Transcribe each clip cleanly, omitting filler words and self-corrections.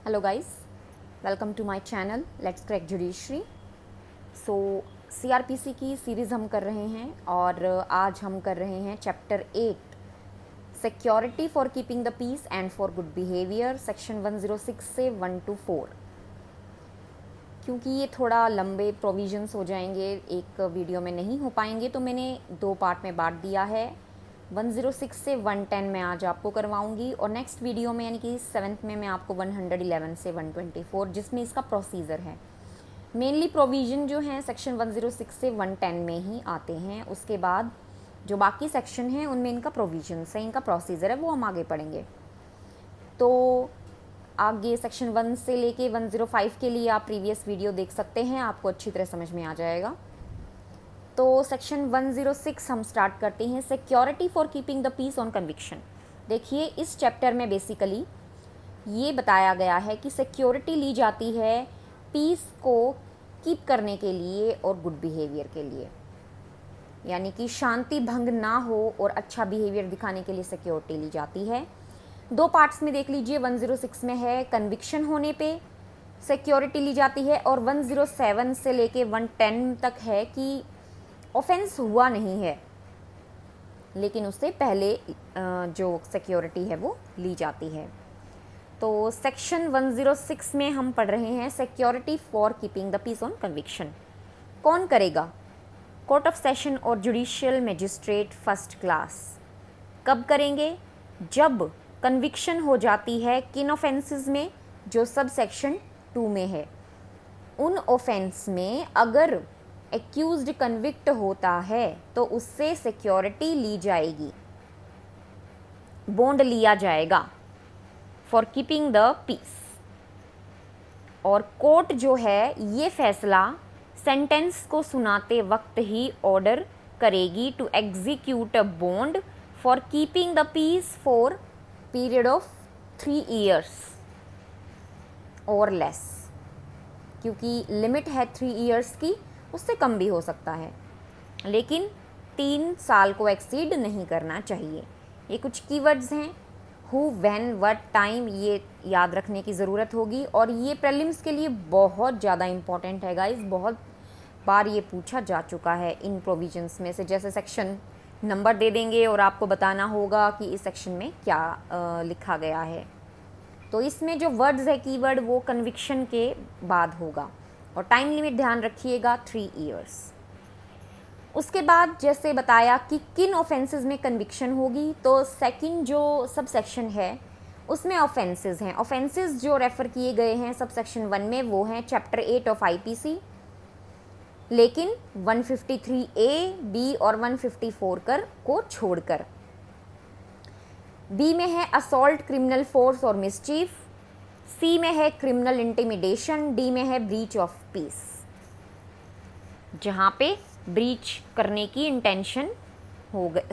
Hello guys, welcome to my channel let's crack judiciary. So CRPC की series हम कर रहे हैं और आज हम कर रहे हैं chapter 8 security for keeping the peace and for good behaviour, section 106 से 1 to 4। क्योंकि ये थोड़ा लंबे प्रोविजंस हो जाएंगे, एक वीडियो में नहीं हो पाएंगे, तो मैंने 2 पार्ट में बांट दिया है। 106 से 110 में आज आपको करवाऊंगी और नेक्स्ट वीडियो में यानी कि 7th में मैं आपको 111 से 124 जिसमें इसका प्रोसीजर है। मेनली प्रोविज़न जो हैं सेक्शन 106 से 110 में ही आते हैं। उसके बाद जो बाकी सेक्शन हैं उनमें इनका प्रोविजंस है, इनका प्रोसीजर है, वो हम आगे पढ़ेंगे। तो आगे सेक्शन 1 से लेके 105 के लिए आप प्रीवियस वीडियो देख सकते हैं, आपको अच्छी तरह समझ में आ जाएगा। तो सेक्शन 106 हम स्टार्ट करते हैं, security for keeping the peace on conviction. देखिए, इस चैप्टर में बेसिकली ये बताया गया है कि सिक्योरिटी ली जाती है पीस को कीप करने के लिए और गुड बिहेवियर के लिए, यानी कि शांति भंग ना हो और अच्छा बिहेवियर दिखाने के लिए सिक्योरिटी ली जाती है। 2 पार्ट्स में देख लीजिए, 106 में है कन्विक्शन होने पे सिक्योरिटी ली जाती है और 107 से लेके 110 तक है कि ऑफेंस हुआ नहीं है लेकिन उससे पहले जो सिक्योरिटी है वो ली जाती है। तो सेक्शन 106 में हम पढ़ रहे हैं security for keeping the peace on conviction. कौन करेगा? कोर्ट ऑफ सेशन और जुडिशियल मजिस्ट्रेट फर्स्ट क्लास। कब करेंगे? जब कन्विक्शन हो जाती है किन ऑफेंसेस में? जो सब सेक्शन 2 में है, उन ऑफेंस में अगर एक्यूज्ड कन्विक्ट होता है तो उससे सिक्योरिटी ली जाएगी, बॉन्ड लिया जाएगा फॉर कीपिंग द पीस। और कोर्ट जो है ये फैसला सेंटेंस को सुनाते वक्त ही ऑर्डर करेगी to execute a bond for keeping the peace for period of 3 years और लेस, क्योंकि लिमिट है 3 years की, उससे कम भी हो सकता है, लेकिन 3 साल को एक्सीड नहीं करना चाहिए। ये कुछ कीवर्ड्स हैं, हु, व्हेन, व्हाट, टाइम, ये याद रखने की ज़रूरत होगी और ये प्रीलिम्स के लिए बहुत ज़्यादा इम्पॉर्टेंट है गाइस। बहुत बार ये पूछा जा चुका है इन प्रोविजंस में से। जैसे सेक्शन नंबर दे देंगे और आपको बताना होगा कि इस सेक्शन में क्या लिखा गया है। तो इसमें जो वर्ड्स है कीवर्ड वो कन्विक्शन के बाद होगा और टाइम लिमिट ध्यान रखिएगा 3 years। उसके बाद जैसे बताया कि किन ऑफेंसेस में कन्विक्शन होगी, तो सेकंड जो सब सेक्शन है उसमें ऑफेंसेस हैं। ऑफेंसेस जो रेफ़र किए गए हैं सब सेक्शन 1 में वो हैं चैप्टर 8 ऑफ आईपीसी, लेकिन 153A, B और 154 को छोड़कर। बी में है असॉल्ट, क्रिमिनल फोर्स और मिसचीफ, सी में है क्रिमिनल इंटिमिडेशन, डी में है ब्रीच ऑफ पीस, जहाँ पे ब्रीच करने की इंटेंशन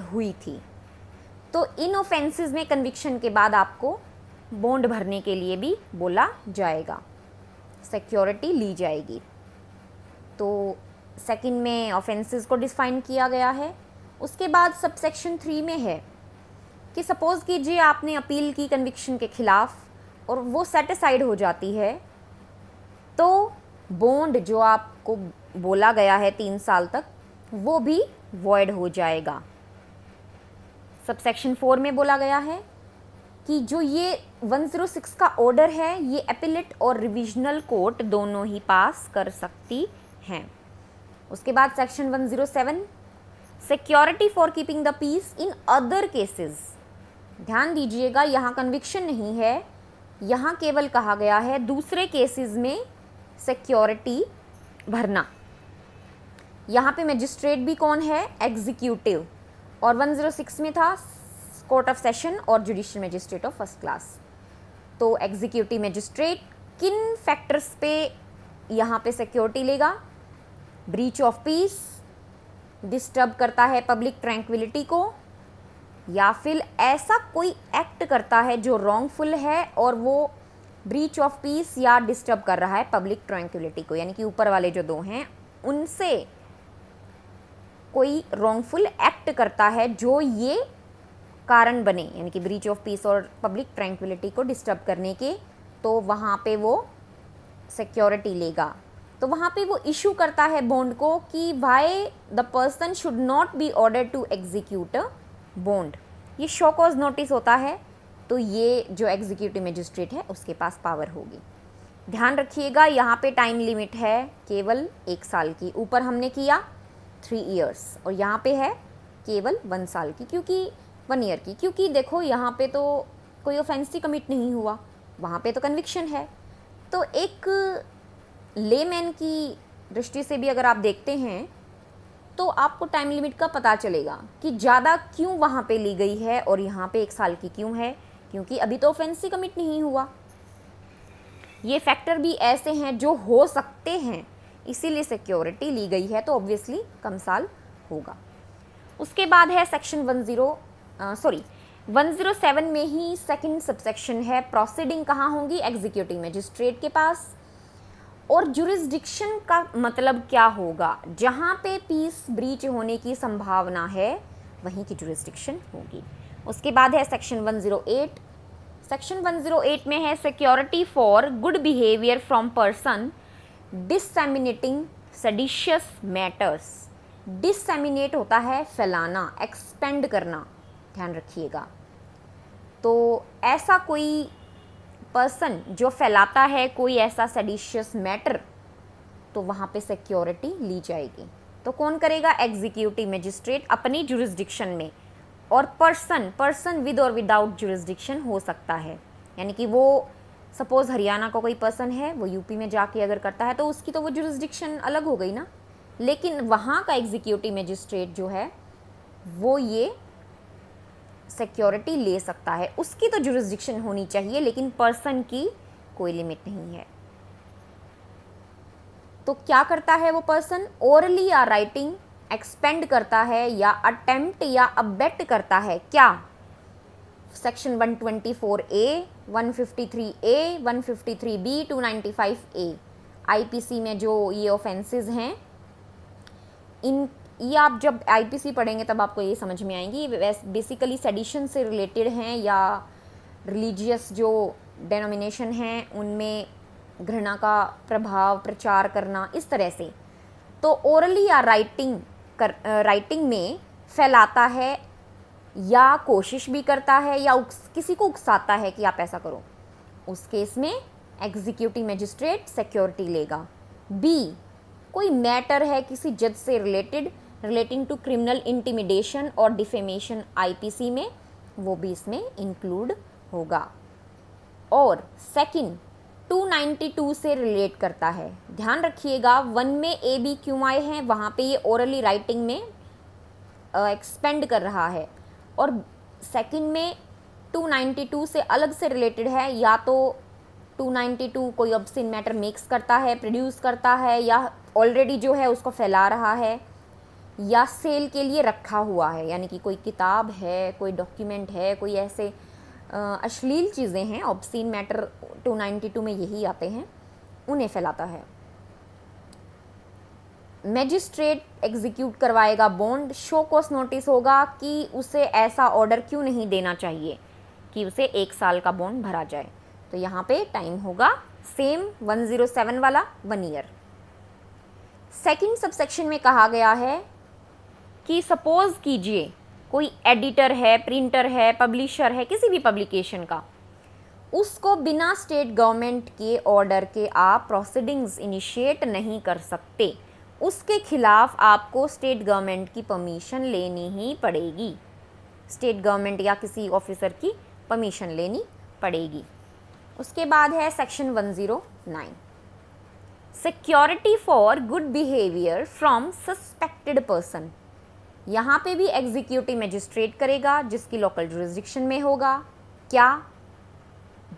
हुई थी। तो इन ऑफेंसेस में कन्विक्शन के बाद आपको बॉन्ड भरने के लिए भी बोला जाएगा, सिक्योरिटी ली जाएगी। तो सेकंड में ऑफेंसेस को डिफाइन किया गया है। उसके बाद सब सेक्शन 3 में है कि सपोज़ कीजिए आपने अपील की कन्विक्शन के ख़िलाफ़ और वो सेटिसाइड हो जाती है, तो बॉन्ड जो आपको बोला गया है 3 साल तक वो भी वॉइड हो जाएगा। सब सेक्शन 4 में बोला गया है कि जो ये 106 का ऑर्डर है ये एपिलेट और रिविजनल कोर्ट दोनों ही पास कर सकती हैं। उसके बाद section 107 security for keeping the peace in other cases. ध्यान दीजिएगा, यहाँ कन्विक्शन नहीं है, यहाँ केवल कहा गया है दूसरे केसेस में सिक्योरिटी भरना। यहाँ पे मजिस्ट्रेट भी कौन है? एग्जीक्यूटिव। और 106 में था कोर्ट ऑफ सेशन और judicial magistrate of first class. तो एग्जीक्यूटिव मजिस्ट्रेट किन फैक्टर्स पे यहाँ पे सिक्योरिटी लेगा? ब्रीच ऑफ पीस, डिस्टर्ब करता है पब्लिक ट्रैंक्विलिटी को, या फिर ऐसा कोई एक्ट करता है जो रॉन्गफुल है और वो ब्रीच ऑफ पीस या डिस्टर्ब कर रहा है पब्लिक ट्रैंक्विलिटी को, यानी कि ऊपर वाले जो 2 हैं उनसे कोई रॉन्गफुल एक्ट करता है जो ये कारण बने, यानी कि ब्रीच ऑफ पीस और पब्लिक ट्रैंक्विलिटी को डिस्टर्ब करने के तो वहाँ पे वो सिक्योरिटी लेगा। तो वहाँ पे वो इशू करता है बॉन्ड को कि why the person should not be order to execute a bond. ये शो कॉज नोटिस होता है, तो ये जो एग्जीक्यूटिव मजिस्ट्रेट है उसके पास पावर होगी। ध्यान रखिएगा यहाँ पे टाइम लिमिट है केवल 1 साल की। ऊपर हमने किया 3 इयर्स और यहाँ पे है केवल 1 साल की, क्योंकि 1 ईयर की, क्योंकि देखो यहाँ पे तो कोई ऑफेंस ही कमिट नहीं हुआ, वहाँ पे तो कन्विक्शन है। तो एक लेमैन की दृष्टि से भी अगर आप देखते हैं तो आपको टाइम लिमिट का पता चलेगा कि ज़्यादा क्यों वहाँ पे ली गई है और यहाँ पे 1 साल की क्यों है, क्योंकि अभी तो ऑफेंस ही कमिट नहीं हुआ। ये फैक्टर भी ऐसे हैं जो हो सकते हैं, इसीलिए सिक्योरिटी ली गई है, तो ऑब्वियसली कम साल होगा। उसके बाद है सेक्शन 107 में ही सेकंड सबसेक्शन है, प्रोसीडिंग कहाँ होंगी, एग्जीक्यूटिव मजिस्ट्रेट के पास। और जुरिस्डिक्शन का मतलब क्या होगा, जहाँ पे पीस ब्रीच होने की संभावना है वहीं की जुरिस्डिक्शन होगी। उसके बाद है सेक्शन 108। सेक्शन 108 में है security for good behaviour from person disseminating seditious matters. Disseminate होता है फैलाना, एक्सपेंड करना, ध्यान रखिएगा। तो ऐसा कोई पर्सन जो फैलाता है कोई ऐसा सेडिशियस मैटर, तो वहाँ पे सिक्योरिटी ली जाएगी। तो कौन करेगा, एग्जीक्यूटिव मजिस्ट्रेट अपनी जुरिस्डिक्शन में। और पर्सन विद और विदाउट जुरिस्डिक्शन हो सकता है, यानी कि वो सपोज हरियाणा का कोई पर्सन है, वो यूपी में जाके अगर करता है तो उसकी तो वो जुरिस्डिक्शन अलग हो गई ना, लेकिन वहाँ का एग्जीक्यूटिव मजिस्ट्रेट जो है वो ये सिक्योरिटी ले सकता है। उसकी तो जुरिस्डिक्शन होनी चाहिए, लेकिन पर्सन की कोई लिमिट नहीं है। तो क्या करता है वो पर्सन, ओरली या राइटिंग एक्सपेंड करता है या अटेम्प्ट या अबेट करता है, क्या, section 124A, 153A, 153B, 295A IPC में जो ये ऑफेंसेस हैं, ये आप जब आईपीसी पढ़ेंगे तब आपको ये समझ में आएंगी। बेसिकली सेडिशन से रिलेटेड हैं या रिलीजियस जो डेनोमिनेशन हैं उनमें घृणा का प्रभाव प्रचार करना, इस तरह से। तो ओरली या राइटिंग में फैलाता है या कोशिश भी करता है या किसी को उकसाता है कि आप ऐसा करो, उस केस में एग्जीक्यूटिव मजिस्ट्रेट सिक्योरिटी लेगा। बी, कोई मैटर है किसी जज से रिलेटिंग टू क्रिमिनल इंटिमिडेशन और डिफेमेशन आईपीसी में, वो भी इसमें इंक्लूड होगा। और सेकंड 292 से रिलेट करता है। ध्यान रखिएगा 1 में ए बी क्यों आए हैं, वहाँ पे ये ओरली राइटिंग में एक्सपेंड कर रहा है, और सेकंड में 292 से अलग से रिलेटेड है। या तो 292 कोई ऑब्स्सीन मैटर मिक्स करता है, प्रोड्यूस करता है, या ऑलरेडी जो है उसको फैला रहा है, या सेल के लिए रखा हुआ है, यानी कि कोई किताब है, कोई डॉक्यूमेंट है, कोई ऐसे अश्लील चीज़ें हैं, ऑब्स्सीन मैटर 292 में यही आते हैं, उन्हें फैलाता है। मैजिस्ट्रेट एग्जीक्यूट करवाएगा बॉन्ड, शो कॉज नोटिस होगा कि उसे ऐसा ऑर्डर क्यों नहीं देना चाहिए कि उसे 1 साल का बॉन्ड भरा जाए। तो यहाँ पे टाइम होगा सेम 107 वाला 1 ईयर। सेकंड सबसेक्शन में कहा गया है कि सपोज कीजिए कोई एडिटर है, प्रिंटर है, पब्लिशर है किसी भी पब्लिकेशन का, उसको बिना स्टेट गवर्नमेंट के ऑर्डर के आप प्रोसीडिंग्स इनिशिएट नहीं कर सकते, उसके खिलाफ आपको स्टेट गवर्नमेंट की परमिशन लेनी ही पड़ेगी, स्टेट गवर्नमेंट या किसी ऑफिसर की परमिशन लेनी पड़ेगी। उसके बाद है section 109, security for good behaviour from suspected person. यहाँ पे भी एग्जीक्यूटिव मजिस्ट्रेट करेगा जिसकी लोकल जुरिस्डिक्शन में होगा। क्या,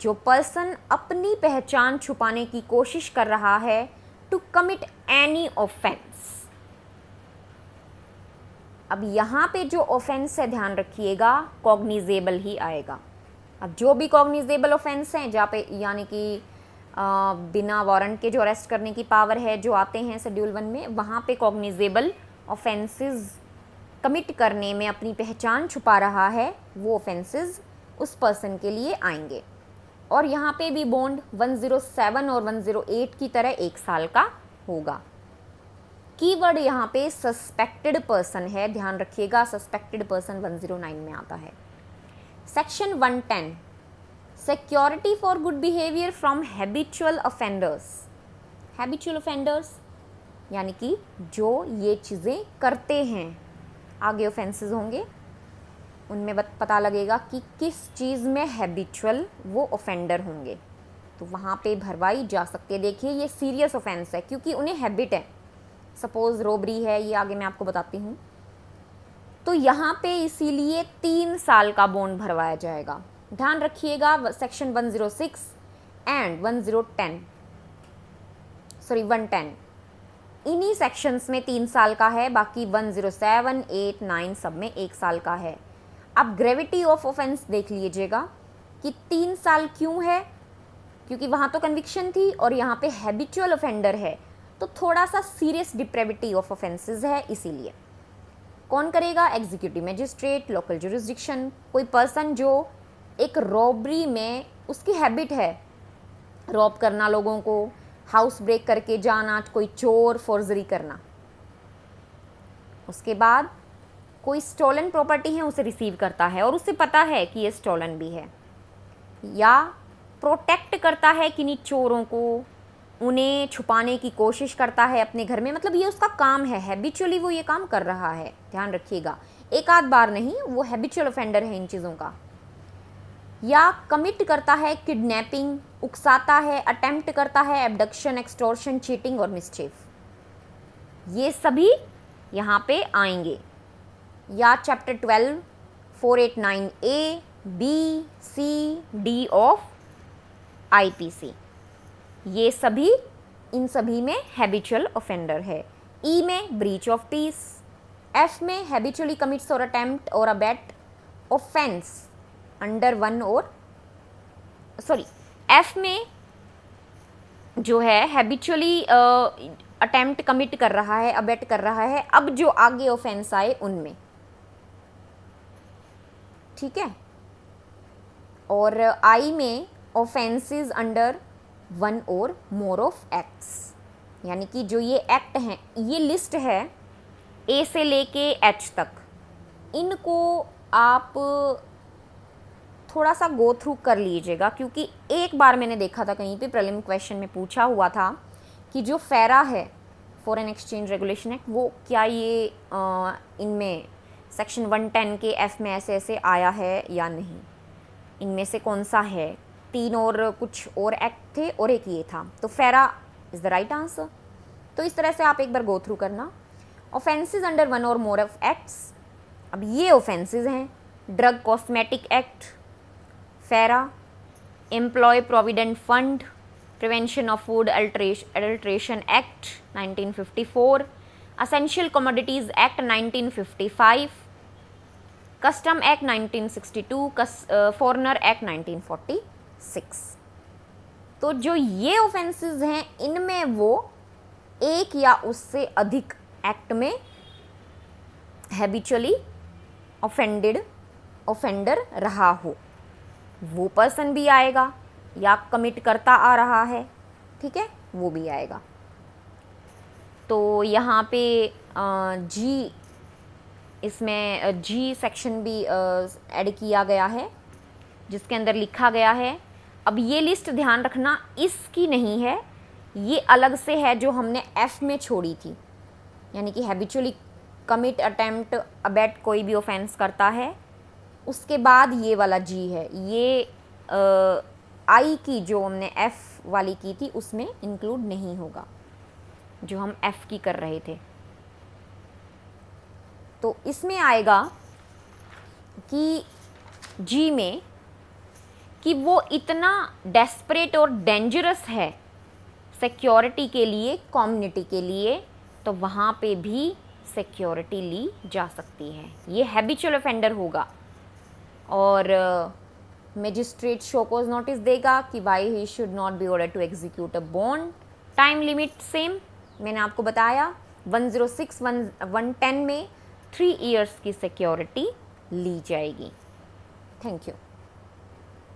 जो पर्सन अपनी पहचान छुपाने की कोशिश कर रहा है टू कमिट एनी ऑफेंस। अब यहाँ पे जो ऑफेंस है ध्यान रखिएगा कॉग्निजेबल ही आएगा। अब जो भी कॉग्निजेबल ऑफेंस हैं जहाँ पे यानी कि बिना वारंट के जो अरेस्ट करने की पावर है जो आते हैं शेड्यूल 1 में, वहाँ पे कॉग्निजेबल ऑफेंसेस कमिट करने में अपनी पहचान छुपा रहा है, वो ऑफेंसेस उस पर्सन के लिए आएंगे। और यहाँ पे भी बॉन्ड 107 और 108 की तरह 1 साल का होगा। कीवर्ड यहाँ पे सस्पेक्टेड पर्सन है, ध्यान रखिएगा, सस्पेक्टेड पर्सन 109 में आता है। Section 110 security for good behaviour from habitual offenders. Habitual offenders यानी कि जो ये चीज़ें करते हैं, आगे ऑफेंसेस होंगे उनमें पता लगेगा कि किस चीज़ में हैबिचुअल वो ऑफेंडर होंगे, तो वहाँ पे भरवाई जा सकती है। देखिए ये सीरियस ऑफेंस है क्योंकि उन्हें हैबिट है, सपोज रॉबरी है, ये आगे मैं आपको बताती हूँ। तो यहाँ पे इसीलिए 3 साल का बॉन्ड भरवाया जाएगा। ध्यान रखिएगा सेक्शन 106 एंड 110 इन्हीं सेक्शंस में 3 साल का है, बाकी 107, 8, 9 सब में 1 साल का है। अब ग्रेविटी ऑफ ऑफेंस देख लीजिएगा कि 3 साल क्यों है, क्योंकि वहाँ तो कन्विक्शन थी और यहाँ पे हैबिचुअल ऑफेंडर है, तो थोड़ा सा सीरियस डिप्रेविटी ऑफ ऑफेंसेस है, इसीलिए। कौन करेगा? एग्जीक्यूटिव मजिस्ट्रेट, लोकल जुरिस्डिक्शन, कोई पर्सन जो एक रॉबरी में उसकी हैबिट है, रॉब करना लोगों को, हाउस ब्रेक करके जाना, कोई चोर, फोर्जरी करना। उसके बाद कोई स्टोलन प्रॉपर्टी है उसे रिसीव करता है और उसे पता है कि ये स्टोलन भी है, या प्रोटेक्ट करता है किन्हीं चोरों को, उन्हें छुपाने की कोशिश करता है अपने घर में, मतलब ये उसका काम है, हैबिचुअली वो ये काम कर रहा है। ध्यान रखिएगा, एक आध बार नहीं, वो हैबिचुअल ऑफेंडर है इन चीज़ों का। या कमिट करता है किडनैपिंग, उकसाता है, अटेम्प्ट करता है एब्डक्शन, एक्सटॉर्शन, चीटिंग और मिसचीफ, ये सभी यहाँ पे आएंगे। या chapter 12 489A, B, C, D of IPC, ये सभी, इन सभी में हैबिचुअल ऑफेंडर है। ई में ब्रीच ऑफ पीस, एफ में हैबिचुअली कमिट्स और अटेम्प्ट और अबेट ऑफेंस अंडर वन और एफ में जो है हैबिचुअली अटेम्प्ट कमिट कर रहा है, अबेट कर रहा है, अब जो आगे ऑफेंस आए उनमें, ठीक है। और आई में ऑफेंसेस अंडर 1 और मोर ऑफ एक्ट्स, यानी कि जो ये एक्ट हैं, ये लिस्ट है ए से लेके एच तक, इनको आप थोड़ा सा गो थ्रू कर लीजिएगा, क्योंकि एक बार मैंने देखा था कहीं पे प्रीलिम क्वेश्चन में पूछा हुआ था कि जो फेरा है, फॉरेन एक्सचेंज रेगुलेशन एक्ट, वो क्या ये इनमें सेक्शन 110 के एफ में ऐसे ऐसे आया है या नहीं, इनमें से कौन सा है। 3 और कुछ और एक्ट थे और एक ये था, तो फेरा इज़ द राइट आंसर। तो इस तरह से आप एक बार गो थ्रू करना। ऑफेंसेस अंडर 1 और मोर ऑफ एक्ट्स, अब ये ऑफेंसेस हैं, drug cosmetic act, FERA, employ provident fund, prevention of food adulteration act 1954, essential commodities act 1955, custom act 1962, foreigner act 1946। तो जो ये ऑफेंसेस हैं, इनमें वो एक या उससे अधिक एक्ट में हैबिचुअली ऑफेंडर रहा हो, वो पर्सन भी आएगा, या कमिट करता आ रहा है, ठीक है, वो भी आएगा। तो यहाँ पे जी, इसमें जी सेक्शन भी ऐड किया गया है, जिसके अंदर लिखा गया है, अब ये लिस्ट ध्यान रखना इसकी नहीं है, ये अलग से है जो हमने एफ में छोड़ी थी, यानी कि हैबिचुअली कमिट, अटेम्प्ट, अबेट कोई भी ऑफेंस करता है, उसके बाद ये वाला जी है, ये आई की जो हमने एफ वाली की थी उसमें इंक्लूड नहीं होगा, जो हम एफ की कर रहे थे। तो इसमें आएगा कि जी में कि वो इतना डेस्परेट और डेंजरस है सिक्योरिटी के लिए, कम्युनिटी के लिए, तो वहाँ पे भी सिक्योरिटी ली जा सकती है, ये हैबिचुअल ऑफेंडर होगा। और मजिस्ट्रेट शो कॉज नोटिस देगा कि why he should not be order to execute a bond. Time limit same मैंने आपको बताया, 106, 110 में 3 इयर्स की सिक्योरिटी ली जाएगी। Thank you.